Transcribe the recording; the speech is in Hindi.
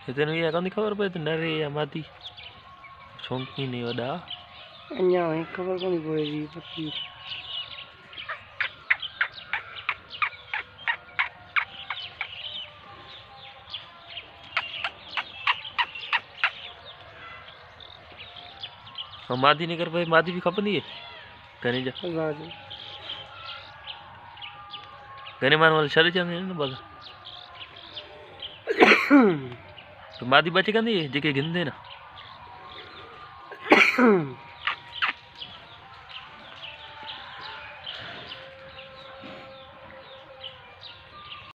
इतने ये कौन खबर पे नरे या माती छोंकी नहीं वड़ा अन्या वही खबर को नहीं पड़ेगी पक्की। और मादी नहीं कर पाए मादी भी खपंदी है कने जा कने मान वाले शरीर चंगे ना बस तो मादी बच गंदी है जेके गिंदे ना